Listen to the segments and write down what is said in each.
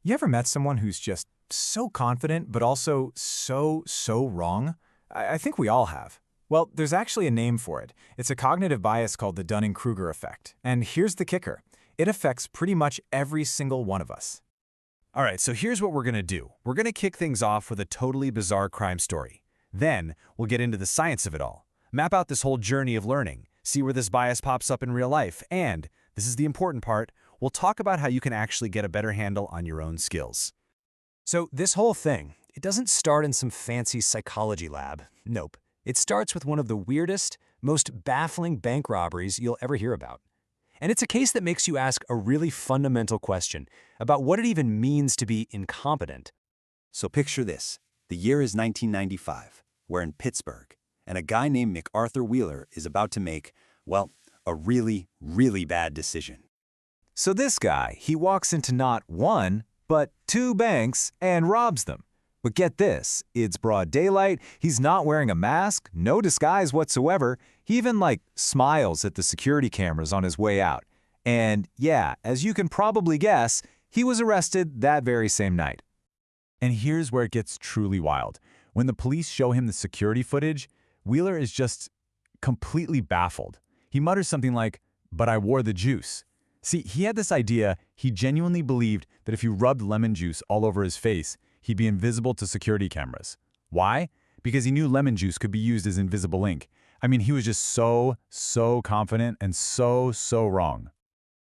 You ever met someone who's just so confident, but also so wrong? I think we all have. Well, there's actually a name for it. It's a cognitive bias called the Dunning-Kruger Effect. And here's the kicker. It affects pretty much every single one of us. All right, so here's what we're going to do. We're going to kick things off with a totally bizarre crime story. Then, we'll get into the science of it all. Map out this whole journey of learning, see where this bias pops up in real life, and, this is the important part, we'll talk about how you can actually get a better handle on your own skills. So this whole thing, it doesn't start in some fancy psychology lab. Nope. It starts with one of the weirdest, most baffling bank robberies you'll ever hear about. And it's a case that makes you ask a really fundamental question about what it even means to be incompetent. So picture this. The year is 1995. We're in Pittsburgh, and a guy named MacArthur Wheeler is about to make, well, a really bad decision. So this guy, he walks into not one, but two banks and robs them. But get this, it's broad daylight, he's not wearing a mask, no disguise whatsoever. He even, smiles at the security cameras on his way out. And yeah, as you can probably guess, he was arrested that very same night. And here's where it gets truly wild. When the police show him the security footage, Wheeler is just completely baffled. He mutters something like, "But I wore the juice." See, he had this idea, he genuinely believed that if you rubbed lemon juice all over his face, he'd be invisible to security cameras. Why? Because he knew lemon juice could be used as invisible ink. I mean, he was just so confident and so wrong.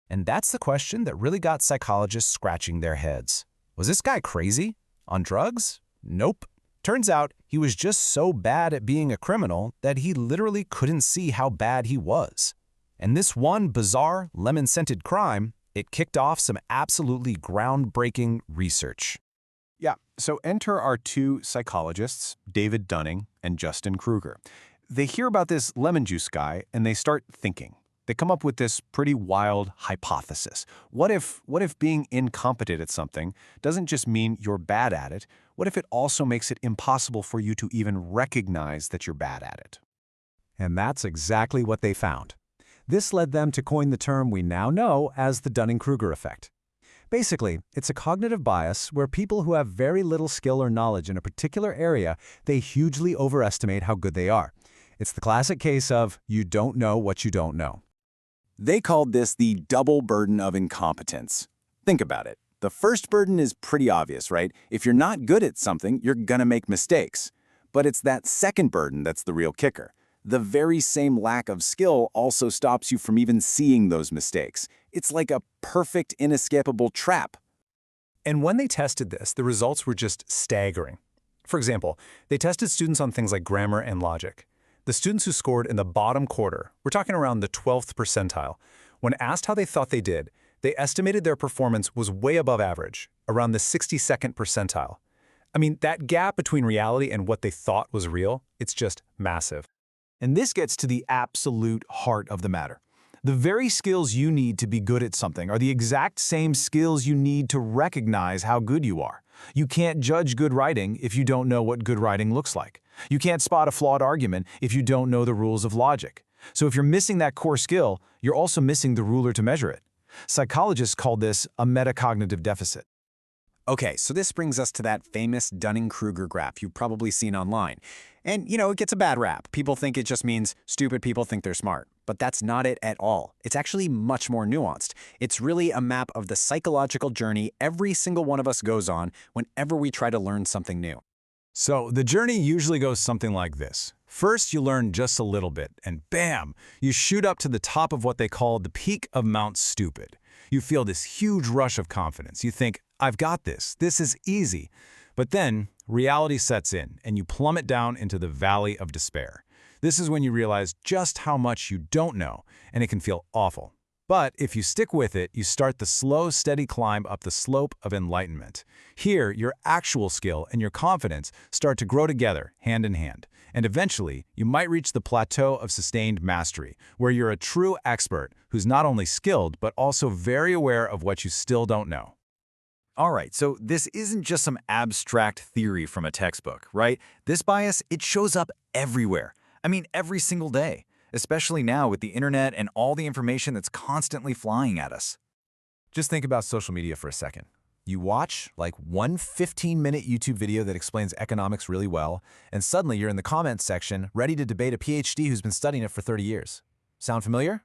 And that's the question that really got psychologists scratching their heads. Was this guy crazy? On drugs? Nope. Turns out he was just so bad at being a criminal that he literally couldn't see how bad he was. And this one bizarre, lemon-scented crime, it kicked off some absolutely groundbreaking research. Yeah, so enter our two psychologists, David Dunning and Justin Kruger. They hear about this lemon juice guy and they start thinking. They come up with this pretty wild hypothesis. What if being incompetent at something doesn't just mean you're bad at it? What if it also makes it impossible for you to even recognize that you're bad at it? And that's exactly what they found. This led them to coin the term we now know as the Dunning-Kruger Effect. Basically, it's a cognitive bias where people who have very little skill or knowledge in a particular area, they hugely overestimate how good they are. It's the classic case of you don't know what you don't know. They called this the double burden of incompetence. Think about it. The first burden is pretty obvious, right? If you're not good at something, you're gonna make mistakes. But it's that second burden that's the real kicker. The very same lack of skill also stops you from even seeing those mistakes. It's like a perfect, inescapable trap. And when they tested this, the results were just staggering. For example, they tested students on things like grammar and logic. The students who scored in the bottom quarter, we're talking around the 12th percentile, when asked how they thought they did, they estimated their performance was way above average, around the 62nd percentile. I mean, that gap between reality and what they thought was real, it's just massive. And this gets to the absolute heart of the matter. The very skills you need to be good at something are the exact same skills you need to recognize how good you are. You can't judge good writing if you don't know what good writing looks like. You can't spot a flawed argument if you don't know the rules of logic. So if you're missing that core skill, you're also missing the ruler to measure it. Psychologists call this a metacognitive deficit. Okay, so this brings us to that famous Dunning-Kruger graph you've probably seen online. And, it gets a bad rap. People think it just means stupid people think they're smart. But that's not it at all. It's actually much more nuanced. It's really a map of the psychological journey every single one of us goes on whenever we try to learn something new. So the journey usually goes something like this. First, you learn just a little bit, and bam, you shoot up to the top of what they call the peak of Mount Stupid. You feel this huge rush of confidence. You think, I've got this. This is easy. But then, reality sets in, and you plummet down into the valley of despair. This is when you realize just how much you don't know, and it can feel awful. But if you stick with it, you start the slow, steady climb up the slope of enlightenment. Here, your actual skill and your confidence start to grow together, hand in hand. And eventually, you might reach the plateau of sustained mastery, where you're a true expert who's not only skilled, but also very aware of what you still don't know. All right, so this isn't just some abstract theory from a textbook, right? This bias, it shows up everywhere. I mean, every single day, especially now with the internet and all the information that's constantly flying at us. Just think about social media for a second. You watch like one 15-minute YouTube video that explains economics really well, and suddenly you're in the comments section ready to debate a PhD who's been studying it for 30 years. Sound familiar?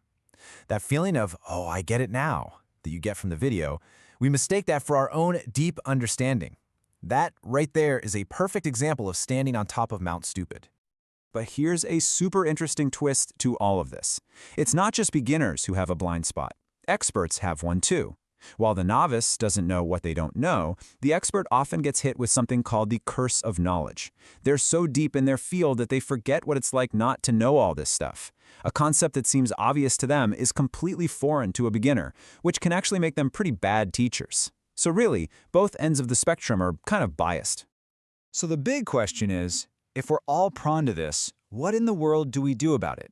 That feeling of, oh, I get it now, that you get from the video, we mistake that for our own deep understanding. That right there is a perfect example of standing on top of Mount Stupid. But here's a super interesting twist to all of this. It's not just beginners who have a blind spot. Experts have one too. While the novice doesn't know what they don't know, the expert often gets hit with something called the curse of knowledge. They're so deep in their field that they forget what it's like not to know all this stuff. A concept that seems obvious to them is completely foreign to a beginner, which can actually make them pretty bad teachers. So really, both ends of the spectrum are kind of biased. So the big question is, if we're all prone to this, what in the world do we do about it?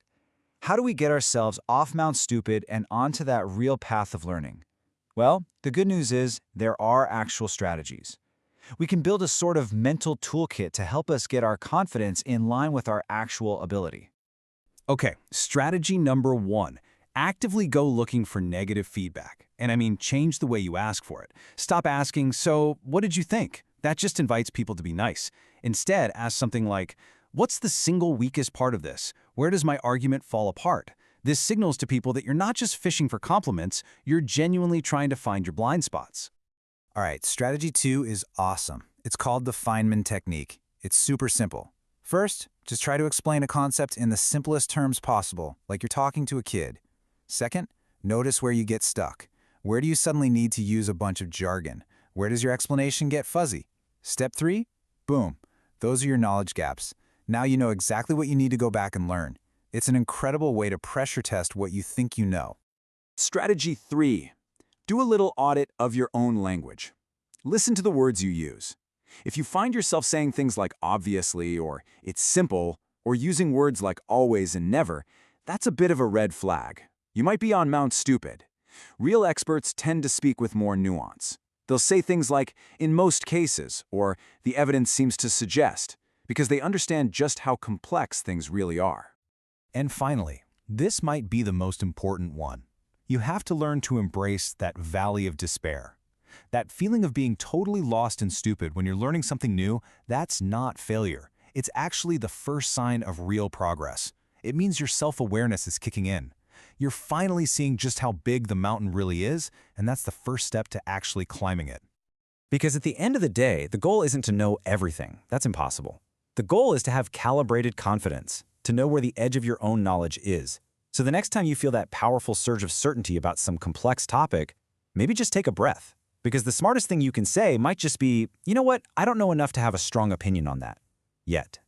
How do we get ourselves off Mount Stupid and onto that real path of learning? Well, the good news is there are actual strategies. We can build a sort of mental toolkit to help us get our confidence in line with our actual ability. Okay, strategy number 1. Actively go looking for negative feedback. And I mean, change the way you ask for it. Stop asking, so what did you think? That just invites people to be nice. Instead, ask something like, what's the single weakest part of this? Where does my argument fall apart? This signals to people that you're not just fishing for compliments, you're genuinely trying to find your blind spots. All right, strategy 2 is awesome. It's called the Feynman technique. It's super simple. First, just try to explain a concept in the simplest terms possible, like you're talking to a kid. Second, notice where you get stuck. Where do you suddenly need to use a bunch of jargon? Where does your explanation get fuzzy? Step 3, boom. Those are your knowledge gaps. Now you know exactly what you need to go back and learn. It's an incredible way to pressure test what you think you know. Strategy 3. Do a little audit of your own language. Listen to the words you use. If you find yourself saying things like obviously or it's simple or using words like always and never, that's a bit of a red flag. You might be on Mount Stupid. Real experts tend to speak with more nuance. They'll say things like, in most cases, or the evidence seems to suggest, because they understand just how complex things really are. And finally, this might be the most important one. You have to learn to embrace that valley of despair. That feeling of being totally lost and stupid when you're learning something new, that's not failure. It's actually the first sign of real progress. It means your self-awareness is kicking in. You're finally seeing just how big the mountain really is, and that's the first step to actually climbing it. Because at the end of the day, the goal isn't to know everything. That's impossible. The goal is to have calibrated confidence, to know where the edge of your own knowledge is. So the next time you feel that powerful surge of certainty about some complex topic, maybe just take a breath. Because the smartest thing you can say might just be, you know what, I don't know enough to have a strong opinion on that. Yet.